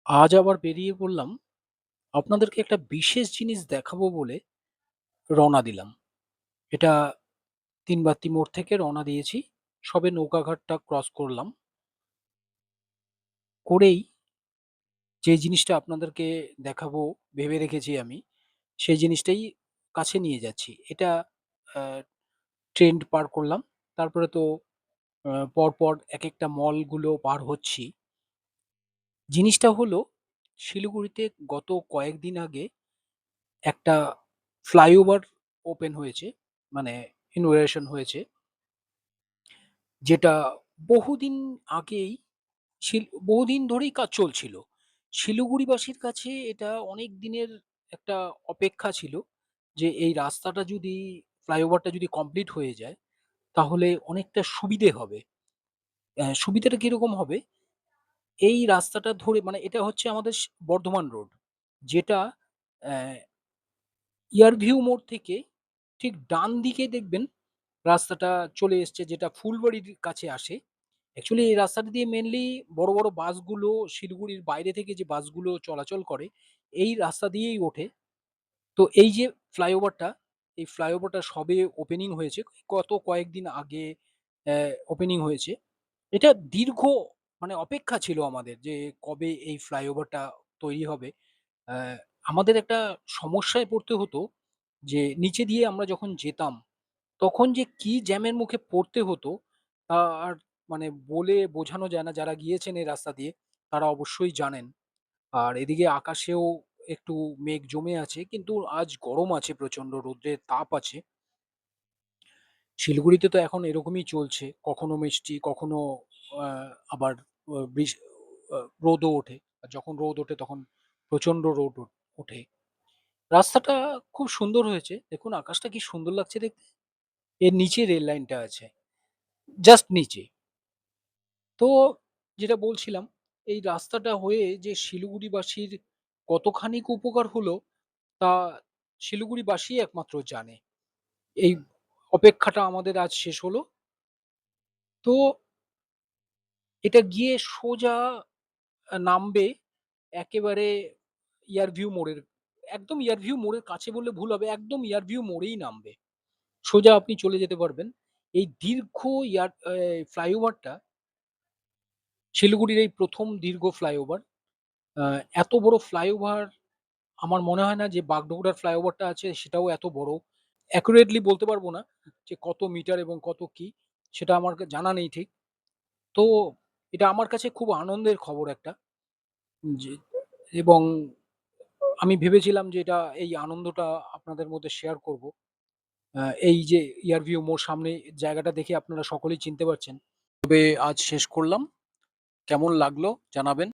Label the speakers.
Speaker 1: আজ আবার বেরিয়ে পড়লাম আপনাদেরকে একটা বিশেষ জিনিস দেখাবো বলে রওনা দিলাম। এটা ৩ বাত্তি মোড় থেকে রওনা দিয়েছি। সবে নৌকাঘাটটা ক্রস করলাম। করেই যে জিনিসটা আপনাদেরকে দেখাবো ভেবে রেখেছি আমি, সেই জিনিসটাই কাছে নিয়ে যাচ্ছি। এটা আ ট্রেন্ড পার করলাম। তারপরে তো পরপর একেকটা মলগুলো পার হচ্ছি। জিনিসটা হলো শিলিগুড়িতে গত কয়েকদিন আগে একটা ফ্লাইওভার ওপেন হয়েছে। মানে ইনঅগ্রেশন হয়েছে। যেটা বহুদিন আগেই বহুদিন ধরেই কাজ চলছিল। শিলিগুড়িবাসীর কাছে এটা অনেক দিনের একটা অপেক্ষা ছিল যে এই রাস্তাটা যদি ফ্লাইওভারটা যদি কমপ্লিট হয়ে যায় তাহলে অনেকটা সুবিধে হবে। সুবিধাটা কিরকম হবে? এই রাস্তাটা ধরে মানে এটা হচ্ছে আমাদের বর্ধমান রোড। যেটা অ্যা ইয়ারভিউ মোড় থেকে ঠিক ডান দিকে দেখবেন রাস্তাটা চলে এসছে যেটা ফুলবাড়ির কাছে আসে। অ্যাকচুয়ালি এই রাস্তাটা দিয়ে মেইনলি বড়, বড় বাসগুলো শিলিগুড়ির বাইরে থেকে যে বাসগুলো চলাচল করে, এই রাস্তা দিয়েই ওঠে। তো এই যে ফ্লাইওভারটা, এই ফ্লাইওভারটা সবে ওপেনিং হয়েছে। গত কয়েকদিন আগে অ্যা ওপেনিং হয়েছে। এটা দীর্ঘ মানে অপেক্ষা ছিল আমাদের যে কবে এই ফ্লাইওভারটা তৈরি হবে। অ্যা আমাদের একটা সমস্যায় পড়তে হতো যে নিচে দিয়ে আমরা যখন যেতাম, তখন যে কি জ্যামের মুখে পড়তে হতো আর মানে বলে বোঝানো যায় না। যারা গিয়েছেন এই রাস্তা দিয়ে তারা অবশ্যই জানেন। আর এদিকে আকাশেও একটু মেঘ জমে আছে। কিন্তু আজ গরম আছে প্রচন্ড, রৌদ্রের তাপ আছে। শিলিগুড়িতে তো এখন এরকমই চলছে। কখনো মিষ্টি, কখনো আ আবার অ বৃষ আ রোদও ওঠে। আর যখন রোদ ওঠে তখন প্রচন্ড রোদ ওঠে। রাস্তাটা খুব সুন্দর হয়েছে। দেখুন আকাশটা কি সুন্দর লাগছে দেখতে। এর নিচে রেল লাইনটা আছে। জাস্ট নিচে। তো যেটা বলছিলাম, এই রাস্তাটা হয়ে যে শিলিগুড়িবাসীর কতখানিক উপকার হলো, তা শিলিগুড়িবাসীই একমাত্র জানে। এই অপেক্ষাটা আমাদের আজ শেষ হলো। তো এটা গিয়ে সোজা নামবে একেবারে ইয়ারভিউ মোড়ের একদম ইয়ারভিউ মোড়ের কাছে বললে ভুল হবে। একদম ইয়ারভিউ মোড়েই নামবে। সোজা আপনি চলে যেতে পারবেন। এই দীর্ঘ ফ্লাইওভারটা শিলিগুড়ির এই ১ম দীর্ঘ ফ্লাইওভার। আ এত বড় ফ্লাইওভার আমার মনে হয় না যে বাগডোগরার ফ্লাইওভারটা আছে সেটাও এত বড়। অ্যাকুরেটলি বলতে পারব না যে কত মিটার এবং কত কি সেটা আমার জানা নেই ঠিক। তো এটা আমার কাছে খুব আনন্দের খবর একটা যে এবং আমি ভেবেছিলাম যে এই আনন্দটা আপনাদের মধ্যে শেয়ার করব। এই যে ইয়ারভিউ মোড় সামনে জায়গাটা দেখে আপনারা সকলেই চিনতে পারছেন। তবে আজ শেষ করলাম। কেমন লাগলো জানাবেন।